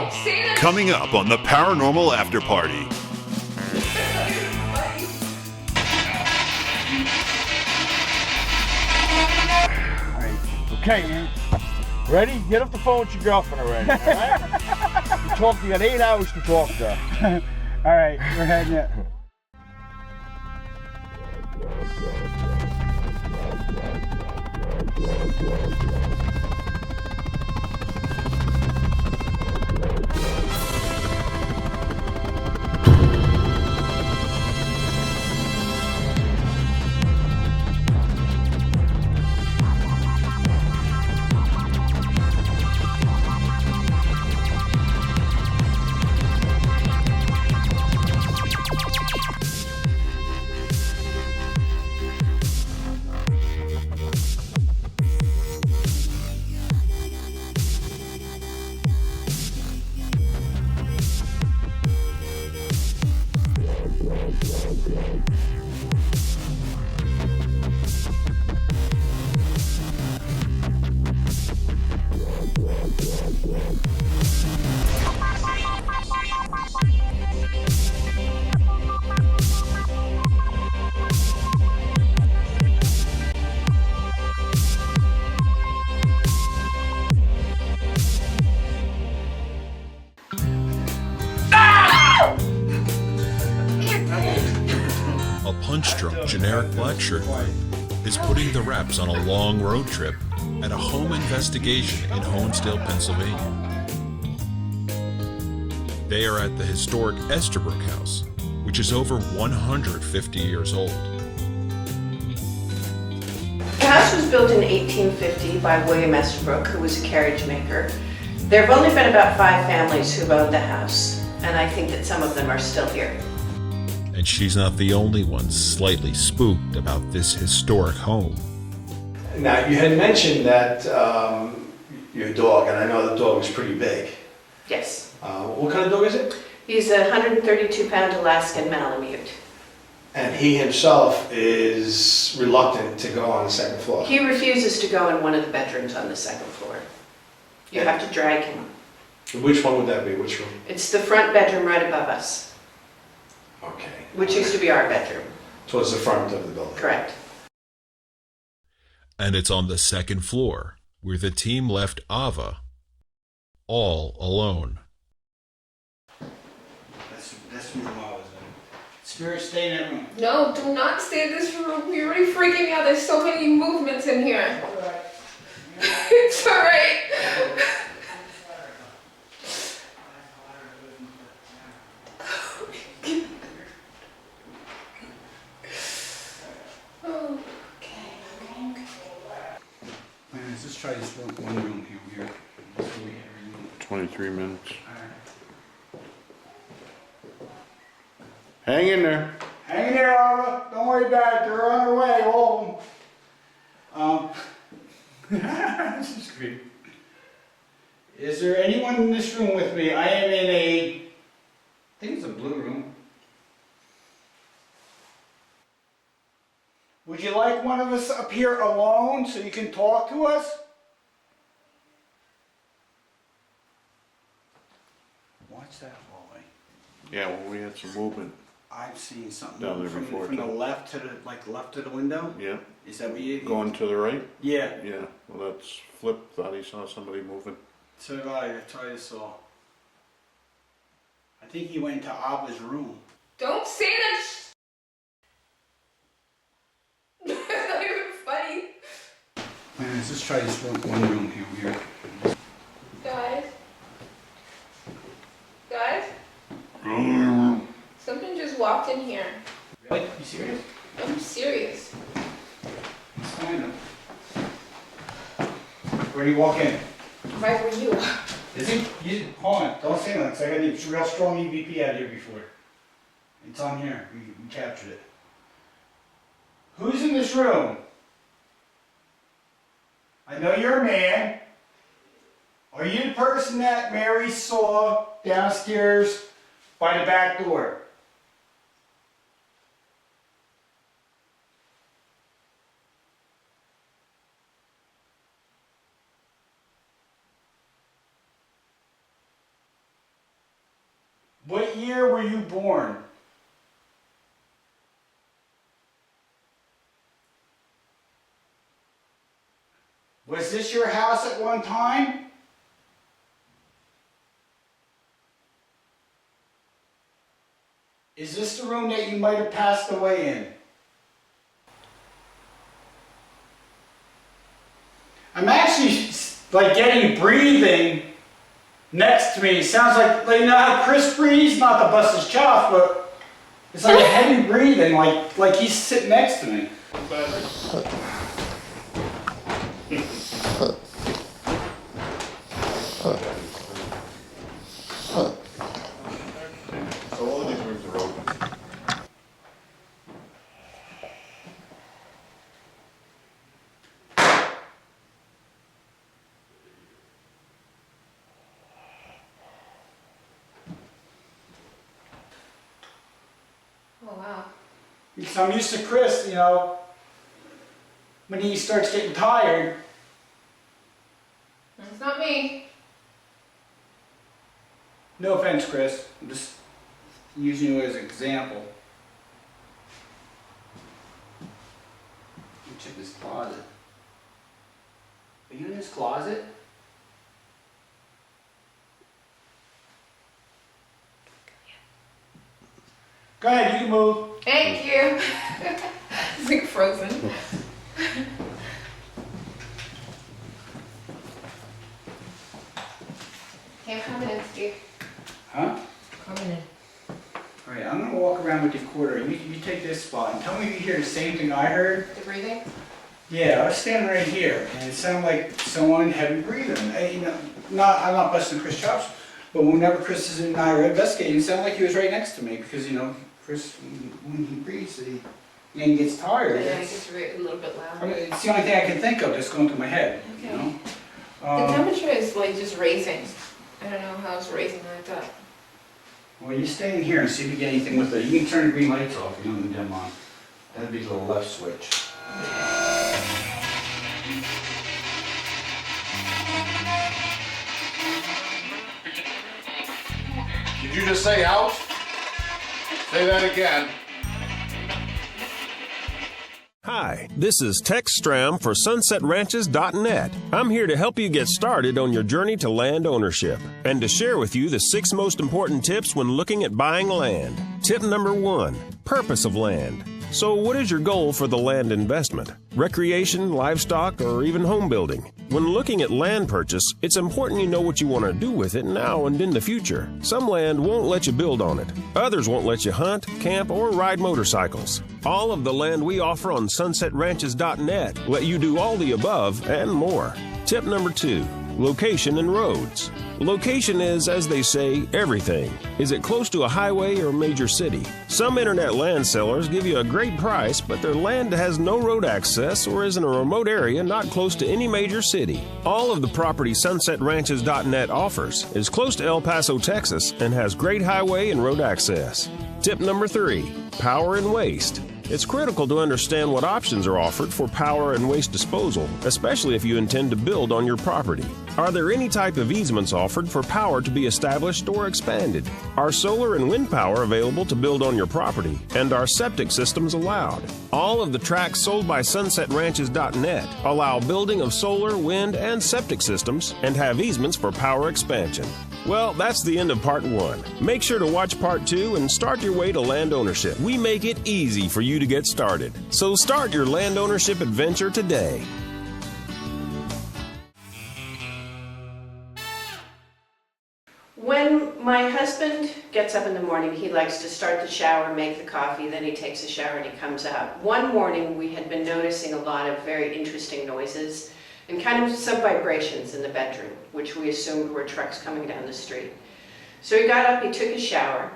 Don't say that. Coming up on the Paranormal AfterParty. Okay, man. Ready? Get off the phone with your girlfriend already, alright? You got 8 hours to talk to her. Alright, we're heading it. A punch-drunk generic black shirt group is putting the reps on a long road trip at a home investigation in Honesdale, Pennsylvania. They are at the historic Estabrook house, which is over 150 years old. The house was built in 1850 by William Estabrook, who was a carriage maker. There have only been about 5 families who've owned the house, and I think that some of them are still here. And she's not the only one slightly spooked about this historic home. Now, you had mentioned that your dog, and I know the dog is pretty big. Yes. What kind of dog is it? He's a 132-pound Alaskan Malamute. And he himself is reluctant to go on the second floor. He refuses to go in one of the bedrooms on the second floor. You have to drag him. Which one would that be? Which room? It's the front bedroom right above us, Okay. which used to be our bedroom. Towards the front of the building. Correct. And it's on the second floor where the team left Ava all alone. That's the room I was in. Spirit, stay in that room. No, do not stay in this room. You're already freaking me out. There's so many movements in here. It's alright. Man, let's just try this one room here. Let's see what we have every room. 23 minutes. Alright. Hang in there. Hang in there, Alva. Don't worry about it. They're on their way, all of them. This is creepy. Is there anyone in this room with me? I am in I think it's a blue room. Would you like one of us up here alone so you can talk to us? Watch that hallway. Yeah, well, we had some movement. I'm seeing something Down there from before, the too. left to the left of the window. Yeah. Is that what you? Going to the right? Yeah. Yeah. Well, that's Flip thought he saw somebody moving. So did I. That's what I saw. I think he went into Abba's room. Don't say that. It's not even funny. Man, let's just try this one room here. Guys. Guys. Something just walked in here. Really? You serious? I'm serious. It's fine. Where do you walk in? Right where you are. Is he? Hold on. Don't say that, because I got a real strong EVP out here before. It's on here. We captured it. Who's in this room? I know you're a man. Are you the person that Mary saw downstairs by the back door? What year were you born? Was this your house at one time? Is this the room that you might have passed away in? I'm actually like getting breathing next to me. Sounds like you know how Chris breathes? Not to bust his chops, but it's like a heavy breathing, like he's sitting next to me. So all of these rooms are open. Oh wow. Because I'm used to Chris, you know, when he starts getting tired. It's not me. No offense, Chris. I'm just using you as an example. Let me check this closet. Are you in this closet? Go ahead, you can move. Thank you. It's like frozen. Okay, I'm coming in, Steve. Huh? Coming in. Alright, I'm gonna walk around with the quarter. You take this spot and tell me if you hear the same thing I heard. The breathing? Yeah, I was standing right here and it sounded like someone heavy breathing. You know, I'm not busting Chris chops, but whenever Chris and I were investigating, it sounded like he was right next to me because, you know, Chris, when he breathes, he gets tired. Yeah, it's a little bit I loud. mean, it's the only thing I can think of that's going through my head, you Okay. know? The temperature is like just raising. I don't know how it's raising like that. Well, you stay in here and see if you get anything with it. You can turn the green lights off if you don't need them on. That'd be the little left switch. Did you just say out? Say that again. Hi, this is Tex Stram for SunsetRanches.net. I'm here to help you get started on your journey to land ownership and to share with you the 6 most important tips when looking at buying land. Tip number 1, purpose of land. So what is your goal for the land investment? Recreation, livestock, or even home building? When looking at land purchase, it's important you know what you want to do with it now and in the future. Some land won't let you build on it. Others won't let you hunt, camp, or ride motorcycles. All of the land we offer on SunsetRanches.net let you do all the above and more. Tip number 2, location and roads. Location is, as they say, everything. Is it close to a highway or major city? Some internet land sellers give you a great price, but their land has no road access or is in a remote area not close to any major city. All of the property SunsetRanches.net offers is close to El Paso, Texas, and has great highway and road access. Tip number 3, power and waste. It's critical to understand what options are offered for power and waste disposal, especially if you intend to build on your property. Are there any type of easements offered for power to be established or expanded? Are solar and wind power available to build on your property? And are septic systems allowed? All of the tracts sold by SunsetRanches.net allow building of solar, wind, and septic systems and have easements for power expansion. Well, that's the end of part 1. Make sure to watch part 2 and start your way to land ownership. We make it easy for you to get started. So start your land ownership adventure today. When my husband gets up in the morning, he likes to start the shower, make the coffee, then he takes a shower and he comes out. One morning we had been noticing a lot of very interesting noises and kind of some vibrations in the bedroom, which we assumed were trucks coming down the street. So he got up, he took a shower.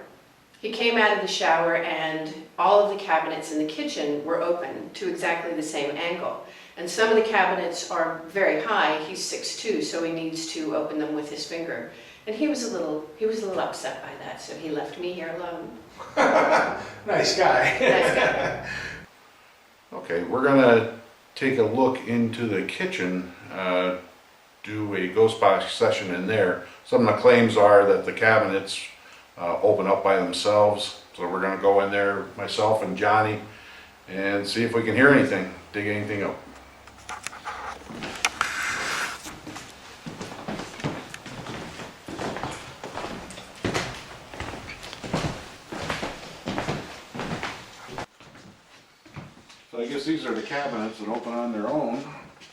He came out of the shower and all of the cabinets in the kitchen were open to exactly the same angle. And some of the cabinets are very high. He's 6'2", so he needs to open them with his finger. And he was a little upset by that, so he left me here alone. Nice guy. Nice guy. Okay, we're gonna take a look into the kitchen, do a ghost box session in there. Some of the claims are that the cabinets open up by themselves. So we're gonna go in there, myself and Johnny, and see if we can hear anything, dig anything up. So I guess these are the cabinets that open on their own.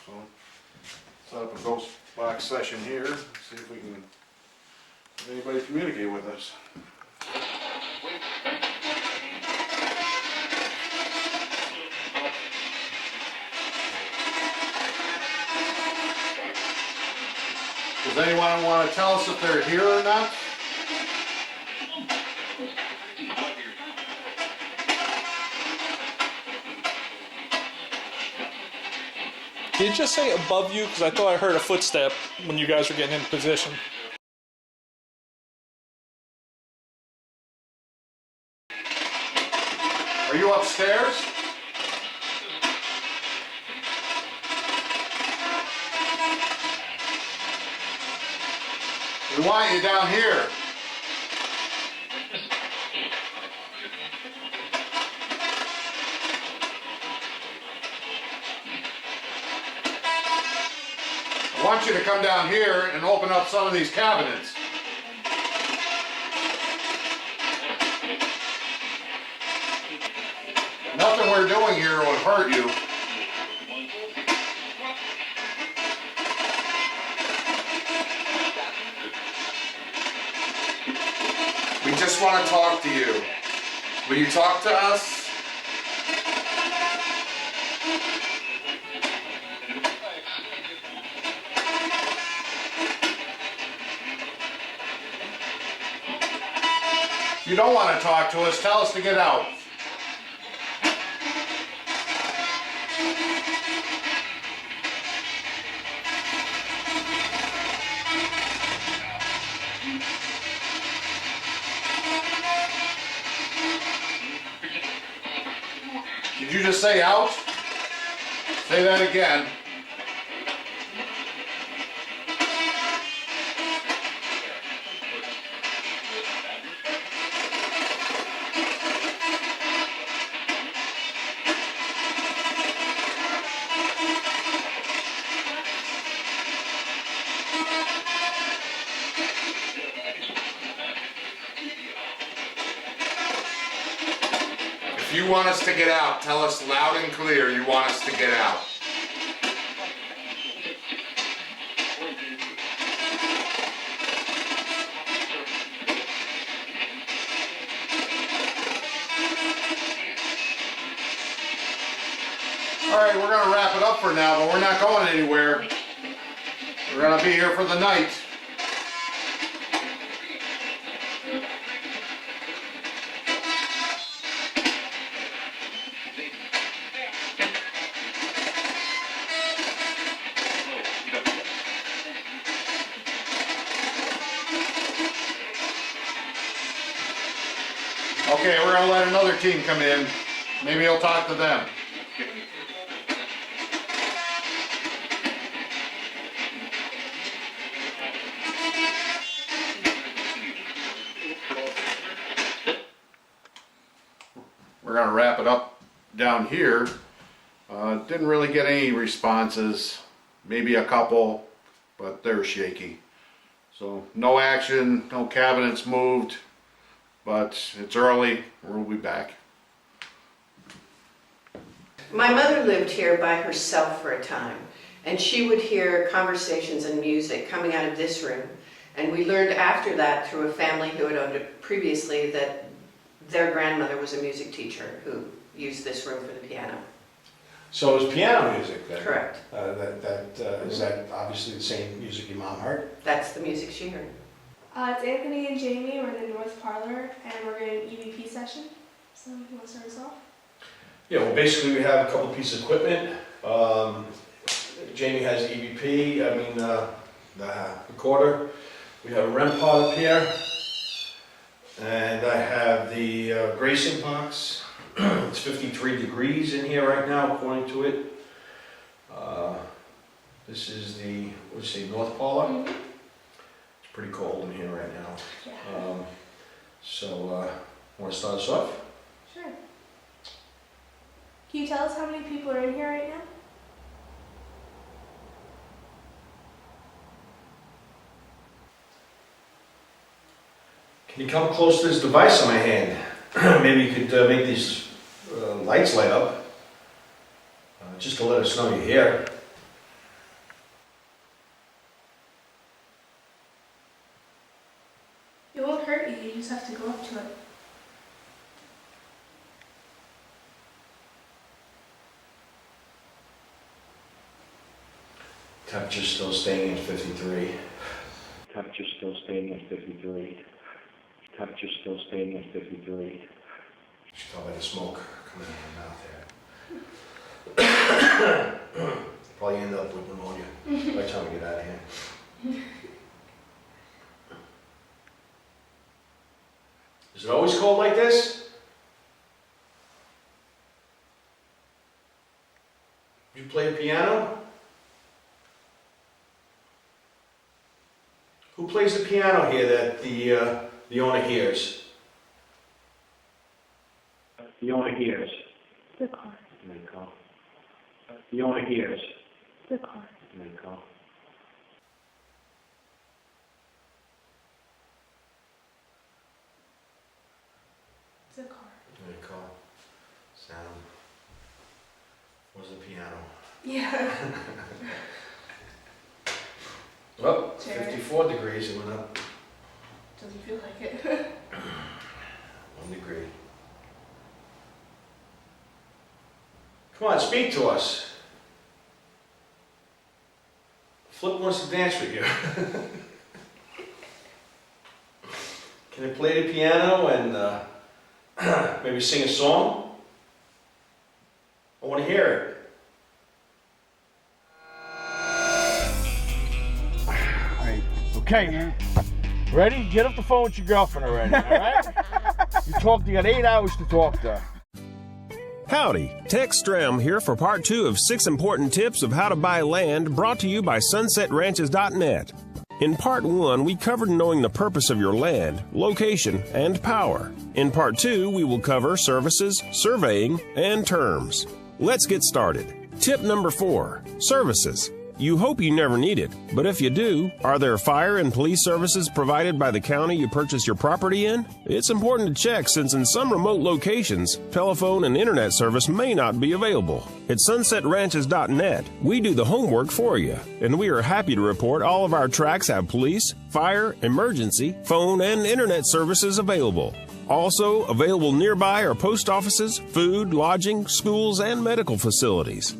So set up a ghost box session here, see if we can have anybody communicate with us. Does anyone want to tell us if they're here or not? Did you just say above you? Because I thought I heard a footstep when you guys were getting in position. Are you upstairs? We want you down here. I want you to come down here and open up some of these cabinets. Nothing we're doing here would hurt you. We just want to talk to you. Will you talk to us? If you don't want to talk to us, tell us to get out. Did you just say out? Say that again. If you want us to get out, tell us loud and clear you want us to get out. All right, we're gonna wrap it up for now, but we're not going anywhere. We're gonna be here for the night. Okay, we're gonna let another team come in. Maybe he'll talk to them. We're gonna wrap it up down here. Didn't really get any responses, maybe a couple, but they're shaky. So no action, no cabinets moved, but it's early, we'll be back. My mother lived here by herself for a time, and she would hear conversations and music coming out of this room. And we learned after that through a family who had owned it previously that their grandmother was a music teacher who used this room for the piano. So it was piano music then? Correct. Is that obviously the same music your mom heard? That's the music she heard. It's Anthony and Jamie. We're in the North Parlor, and we're in an EVP session. So, you want to start us off? Yeah, well, basically we have a couple pieces of equipment. Jamie has the EVP, the recorder. We have a REM pod up here. And I have the Grayson box. It's 53 degrees in here right now, according to it. This is the, North Parlor? Mm-hmm. It's pretty cold in here right now. Yeah. So, want to start us off? Sure. Can you tell us how many people are in here right now? Can you come close to this device in my hand? Maybe you could make these lights light up, just to let us know you're here. It won't hurt you, you just have to go up to it. Temperature's still staying at 53. Temperature's still staying at 53. Temperature's still staying at 53. You should tell by the smoke coming out of my mouth there. Probably end up with pneumonia by the time we get out of here. Is it always cold like this? You play piano? Who plays the piano here that the owner hears? The owner hears. The car. There you go. The owner hears. The car. There you go. The car. There you go. Sound. Was the piano? Yeah. Well, Chair. 54 degrees, it went up Doesn't feel like it. 1 degree. Come on, speak to us. Flip wants to dance with you. Can I play the piano and maybe sing a song? I want to hear it. Okay, man. Ready? Get off the phone with your girlfriend already, alright? You got 8 hours to talk to her. Howdy, Tex Stram here for part 2 of 6 important tips of how to buy land, brought to you by SunsetRanches.net. In part 1, we covered knowing the purpose of your land, location, and power. In part 2, we will cover services, surveying, and terms. Let's get started. Tip number 4, services. You hope you never need it, but if you do, are there fire and police services provided by the county you purchase your property in? It's important to check, since in some remote locations, telephone and internet service may not be available. At SunsetRanches.net, we do the homework for you, and we are happy to report all of our tracts have police, fire, emergency, phone, and internet services available. Also available nearby are post offices, food, lodging, schools, and medical facilities.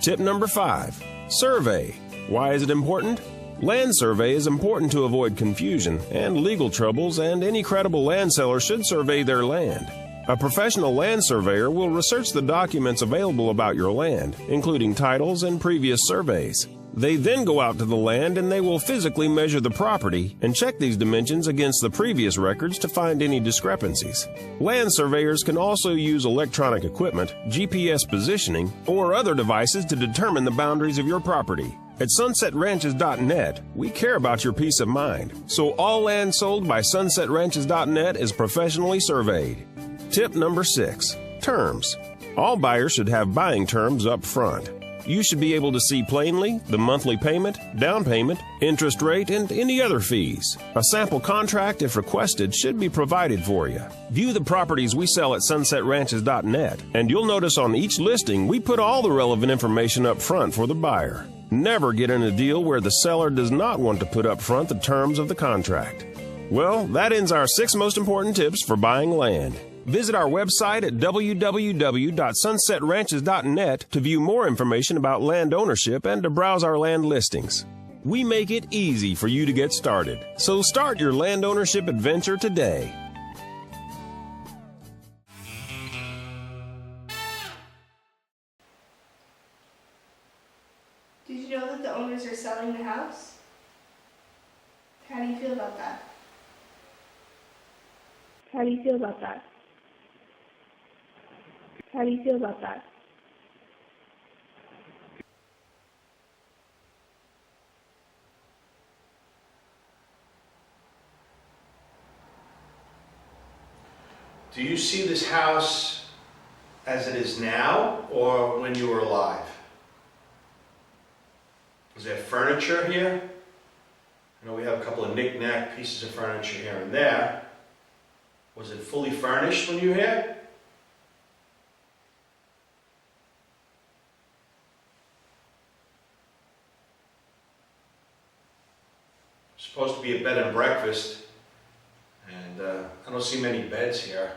Tip number 5. Survey. Why is it important? Land survey is important to avoid confusion and legal troubles, and any credible land seller should survey their land. A professional land surveyor will research the documents available about your land, including titles and previous surveys. They then go out to the land and they will physically measure the property and check these dimensions against the previous records to find any discrepancies. Land surveyors can also use electronic equipment, GPS positioning, or other devices to determine the boundaries of your property. At SunsetRanches.net, we care about your peace of mind, so all land sold by SunsetRanches.net is professionally surveyed. Tip number 6. Terms. All buyers should have buying terms up front. You should be able to see plainly the monthly payment, down payment, interest rate, and any other fees. A sample contract, if requested, should be provided for you. View the properties we sell at SunsetRanches.net, and you'll notice on each listing we put all the relevant information up front for the buyer. Never get in a deal where the seller does not want to put up front the terms of the contract. Well, that ends our 6 most important tips for buying land. Visit our website at www.sunsetranches.net to view more information about land ownership and to browse our land listings. We make it easy for you to get started, so start your land ownership adventure today. Did you know that the owners are selling the house? How do you feel about that? How do you feel about that? How do you feel about that? Do you see this house as it is now or when you were alive? Is there furniture here? I know we have a couple of knick-knack pieces of furniture here and there. Was it fully furnished when you were here? Supposed to be a bed and breakfast, and I don't see many beds here.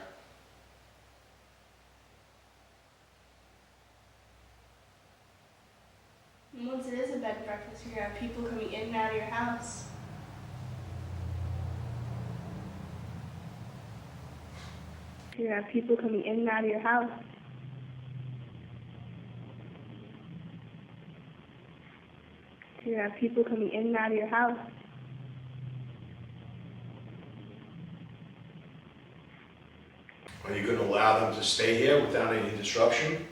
And once it is a bed and breakfast, you're gonna have people coming in and out of your house. You're gonna have people coming in and out of your house. You're gonna have people coming in and out of your house. Are you going to allow them to stay here without any disruption?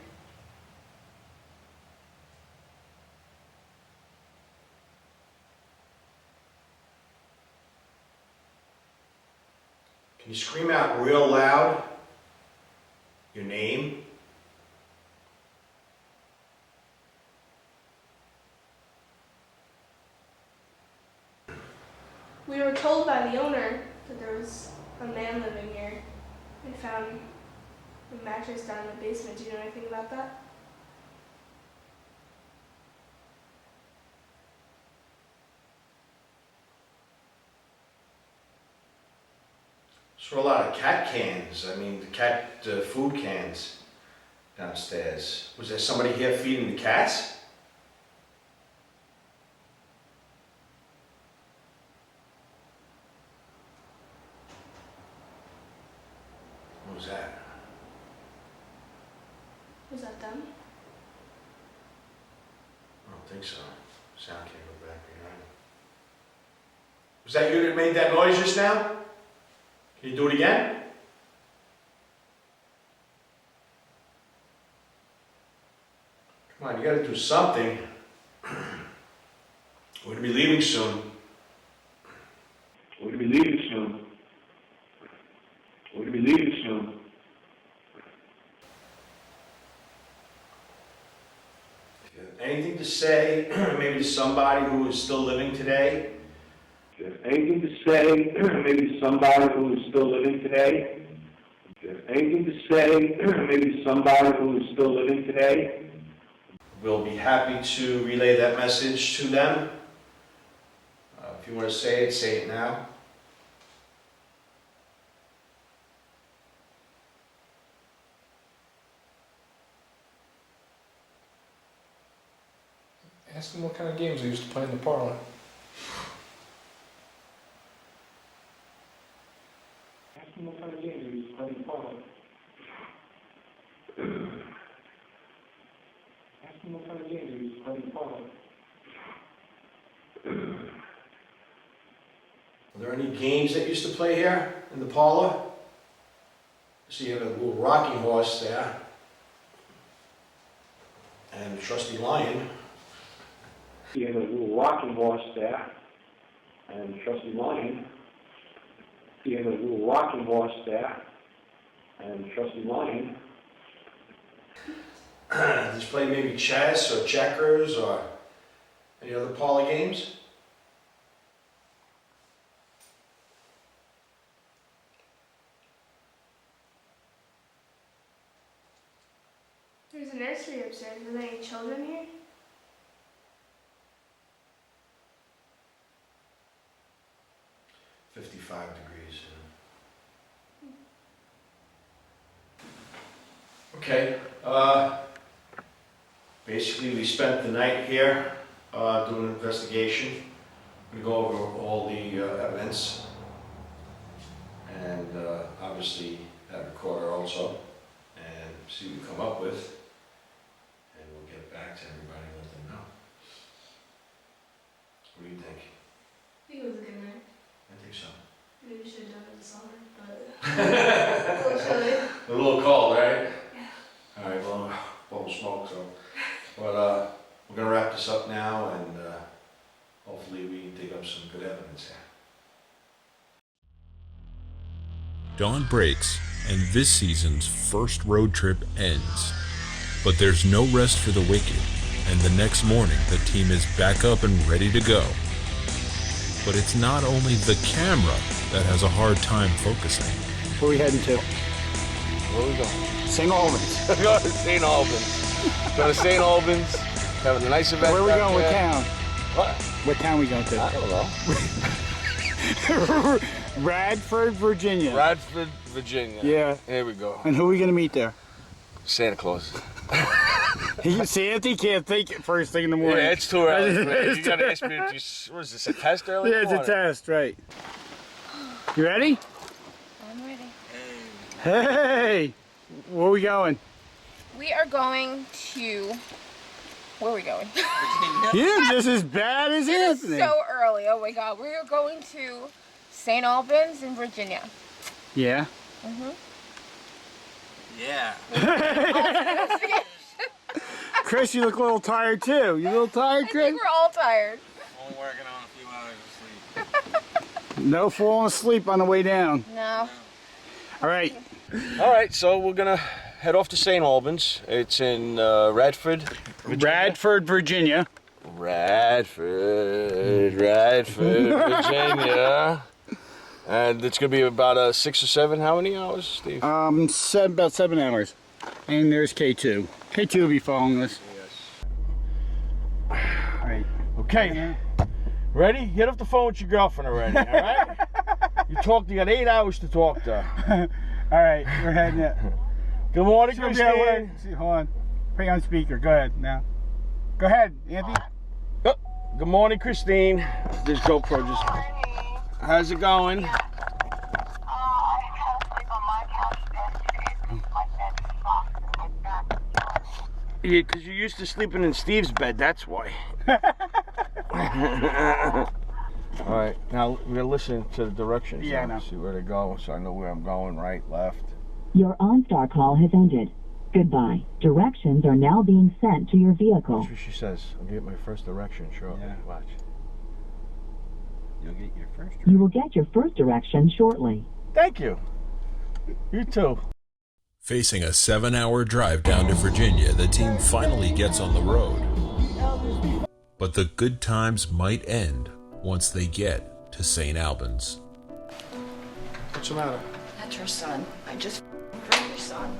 Can you scream out real loud your name? We were told by the owner that there was a man living here and found a mattress down in the basement. Do you know anything about that? Saw a lot of cat cans. I mean, the cat food cans downstairs. Was there somebody here feeding the cats? What was that? Was that them? I don't think so. Sound came from back behind. Was that you that made that noise just now? Can you do it again? Come on, you gotta do something. We're gonna be leaving soon. We're gonna be leaving soon. We're gonna be leaving soon. If you have anything to say, maybe to somebody who is still living today, If you have anything to say, maybe to somebody who is still living today. If you have anything to say, maybe to somebody who is still living today. we'll be happy to relay that message to them. If you want to say it now. Ask them what kind of games they used to play in the parlor. Ask them what kind of games we used to play in the parlor. Ask them what kind of games we used to play in the parlor. Are there any games that used to play here in the parlor? See, you have a little rocking horse there. And a trusty lion. You have a little rocking horse there. And a trusty lion. You have a little rocking horse there. And a trusty lion. Just play maybe chess or checkers or any other parlor games? There's a nursery upstairs. Are there any children here? $55 degrees. Okay. Basically, we spent the night here doing an investigation. We go over all the evidence, and obviously that recorder also, and see what we come up with, and we'll get back to everybody and let them know. What do you think? I think it was a good night. I think so. Maybe we should have done it in the summer, but a little chilly. A little cold, right? Yeah. All right, well, bubble smoke, so. But we're gonna wrap this up now, and hopefully we dig up some good evidence here. Dawn breaks and this season's first road trip ends. But there's no rest for the wicked, and the next morning the team is back up and ready to go. But it's not only the camera that has a hard time focusing. Where are we heading to? Where we going? St. Albans. Go to St. Albans. Go to St. Albans. Having a nice event. Where are we going? What there. town? What? What town we going to? I don't know. Radford, Virginia. Radford, Virginia. Yeah. Here we go. And who are we going to meet there? Santa Claus. Santa can't think it first thing in the morning. Yeah, it's too early. Man. You gotta ask me, what is this, a test early? Yeah, it's a test, right. You ready? I'm ready. Hey! Where are we going? We are going to... Where are we going? You're just as bad as Anthony. So early. Oh my God. We are going to St. Albans in Virginia. Yeah? Mm-hmm. Yeah. Chris, you look a little tired too. You a little tired, I Chris? think we're all tired. Only working on a few hours of sleep. No falling asleep on the way down. No. All right. All right, so we're gonna head off to St. Albans. It's in Radford, Virginia. Radford, Virginia. Radford, Virginia. And it's gonna be about 6 or 7. How many hours, Steve? About 7 hours. And there's K2. K2 will be following us. Yes. All right. Okay. Ready? Get off the phone with your girlfriend already, all right? You got 8 hours to talk to her. All right, we're heading it. Good morning, She'll be at work. Christine. Hold on. Put you on speaker. Go ahead now. Go ahead, Anthony. Oh, good morning, Christine. This GoPro just... How's it going? Yeah, because you're used to sleeping in Steve's bed, that's why. All right, now we're gonna listen to the directions. Yeah, I now, know. see where to go, so I know where I'm going, right, left. Your OnStar call has ended. Goodbye. Directions are now being sent to your vehicle. That's what she says. I'll get my first direction shortly. Yeah. Watch. You'll get your first. You will get your first direction shortly. Thank you. You too. Facing a 7-hour drive down to Virginia, the team finally gets on the road. But the good times might end once they get to St. Albans. What's the matter? That's her son. I just heard your son.